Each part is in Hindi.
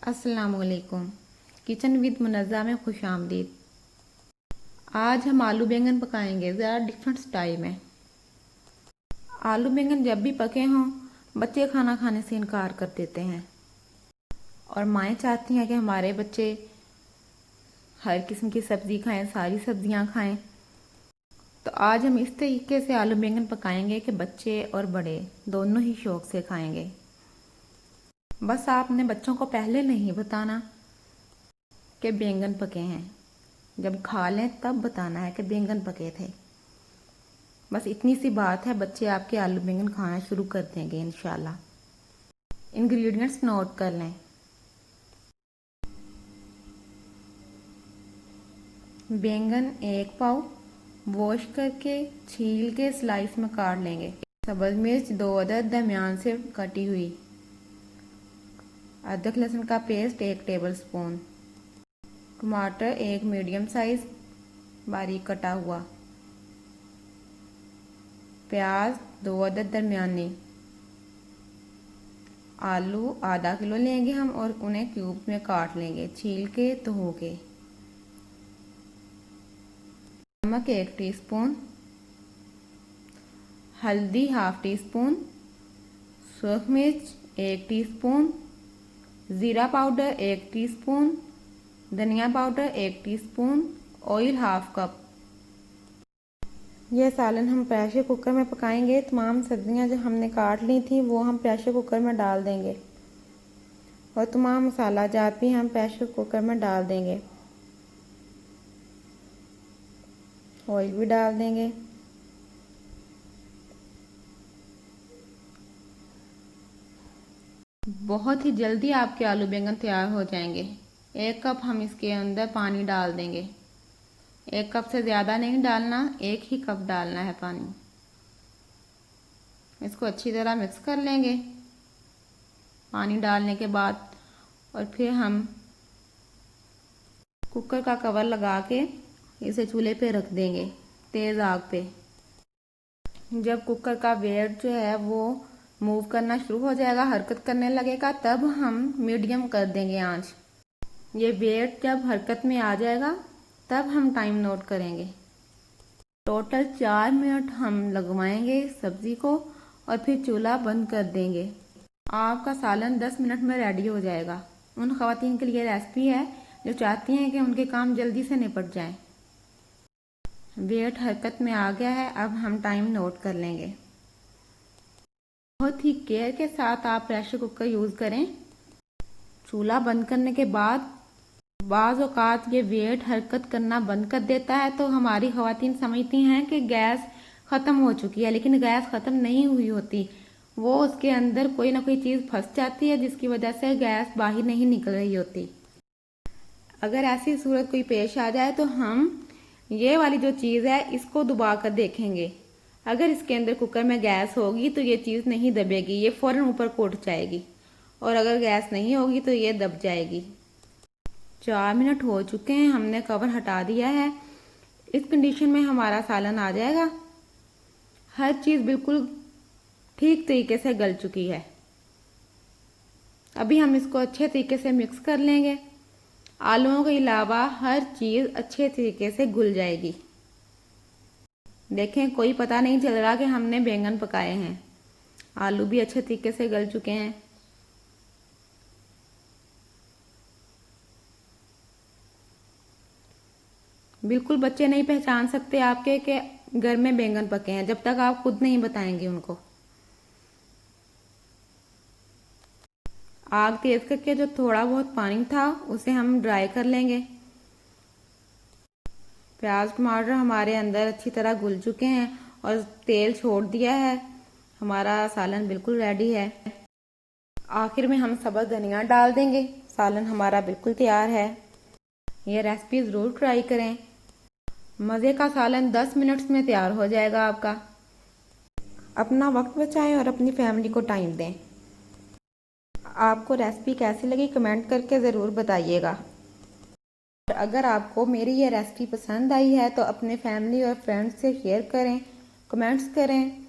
अस्सलामुअलैकुम। किचन विद मुनज़्ज़ा में खुश आमदीद। आज हम आलू बैंगन पकाएंगे, ज़रा डिफरेंट स्टाइल में। आलू बैंगन जब भी पके हों बच्चे खाना खाने से इनकार कर देते हैं और माएँ चाहती हैं कि हमारे बच्चे हर किस्म की सब्ज़ी खाएं, सारी सब्ज़ियां खाएं। तो आज हम इस तरीके से आलू बैंगन पकाएंगे कि बच्चे और बड़े दोनों ही शौक़ से खाएंगे। बस आपने बच्चों को पहले नहीं बताना कि बैंगन पके हैं, जब खा लें तब बताना है कि बैंगन पके थे। बस इतनी सी बात है, बच्चे आपके आलू बैंगन खाना शुरू कर देंगे इंशाल्लाह। इंग्रेडिएंट्स नोट कर लें। बैंगन 1 पाव वॉश करके छील के स्लाइस में काट लेंगे। सब्ज़ मिर्च 2 अदद दरमियान से कटी हुई। अदरक लहसुन का पेस्ट 1 टेबलस्पून। टमाटर 1 मीडियम साइज बारीक कटा हुआ। प्याज 2 अदद दरमियानी। आलू आधा किलो लेंगे हम और उन्हें क्यूब में काट लेंगे, छील के धो के। नमक 1 टीस्पून। हल्दी ½ टीस्पून। सूरख मिर्च 1 टीस्पून। ज़ीरा पाउडर 1 टीस्पून। धनिया पाउडर 1 टीस्पून। Oil ½ cup. यह सालन हम प्रेशर कुकर में पकाएंगे। तमाम सब्जियां जो हमने काट ली थी वो हम प्रेशर कुकर में डाल देंगे और तमाम मसाला जात भी हम प्रेशर कुकर में डाल देंगे। ऑयल भी डाल देंगे। बहुत ही जल्दी आपके आलू बैंगन तैयार हो जाएंगे। 1 कप हम इसके अंदर पानी डाल देंगे। 1 कप से ज़्यादा नहीं डालना, 1 ही कप डालना है पानी। इसको अच्छी तरह मिक्स कर लेंगे पानी डालने के बाद, और फिर हम कुकर का कवर लगा के इसे चूल्हे पे रख देंगे तेज़ आग पे। जब कुकर का वेट जो है वो मूव करना शुरू हो जाएगा, हरकत करने लगेगा, तब हम मीडियम कर देंगे आंच। ये वेट जब हरकत में आ जाएगा तब हम टाइम नोट करेंगे। टोटल 4 मिनट हम लगवाएंगे सब्ज़ी को और फिर चूल्हा बंद कर देंगे। आपका सालन 10 मिनट में रेडी हो जाएगा। उन ख़वातीन के लिए रेसिपी है जो चाहती हैं कि उनके काम जल्दी से निपट जाएं। वेट हरकत में आ गया है, अब हम टाइम नोट कर लेंगे। बहुत ही केयर के साथ आप प्रेशर कुकर यूज़ करें। चूल्हा बंद करने के बाद बाज़ औक़ात ये वेट हरकत करना बंद कर देता है, तो हमारी ख़वातीन समझती हैं कि गैस ख़त्म हो चुकी है, लेकिन गैस ख़त्म नहीं हुई होती। वो उसके अंदर कोई ना कोई चीज़ फंस जाती है जिसकी वजह से गैस बाहर नहीं निकल रही होती। अगर ऐसी सूरत कोई पेश आ जाए तो हम ये वाली जो चीज़ है इसको दबा कर देखेंगे। अगर इसके अंदर कुकर में गैस होगी तो ये चीज़ नहीं दबेगी, ये फ़ौरन ऊपर को उठ जाएगी, और अगर गैस नहीं होगी तो ये दब जाएगी। 4 मिनट हो चुके हैं, हमने कवर हटा दिया है। इस कंडीशन में हमारा सालन आ जाएगा। हर चीज़ बिल्कुल ठीक तरीके से गल चुकी है। अभी हम इसको अच्छे तरीके से मिक्स कर लेंगे। आलूओं के अलावा हर चीज़ अच्छे तरीके से घुल जाएगी। देखें, कोई पता नहीं चल रहा कि हमने बैंगन पकाए हैं। आलू भी अच्छे तरीके से गल चुके हैं। बिल्कुल बच्चे नहीं पहचान सकते आपके कि घर में बैंगन पके हैं जब तक आप खुद नहीं बताएंगे उनको। आग तेज करके जो थोड़ा बहुत पानी था उसे हम ड्राई कर लेंगे। प्याज टमाटर हमारे अंदर अच्छी तरह घुल चुके हैं और तेल छोड़ दिया है। हमारा सालन बिल्कुल रेडी है। आखिर में हम सब्ज़ धनिया डाल देंगे। सालन हमारा बिल्कुल तैयार है। ये रेसिपी ज़रूर ट्राई करें। मज़े का सालन 10 मिनट्स में तैयार हो जाएगा आपका। अपना वक्त बचाएं और अपनी फैमिली को टाइम दें। आपको रेसिपी कैसी लगी कमेंट करके ज़रूर बताइएगा। अगर आपको मेरी ये रेसिपी पसंद आई है तो अपने फैमिली और फ्रेंड्स से शेयर करें, कमेंट्स करें,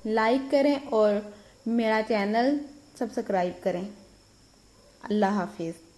लाइक करें और मेरा चैनल सब्सक्राइब करें। अल्लाह हाफिज़।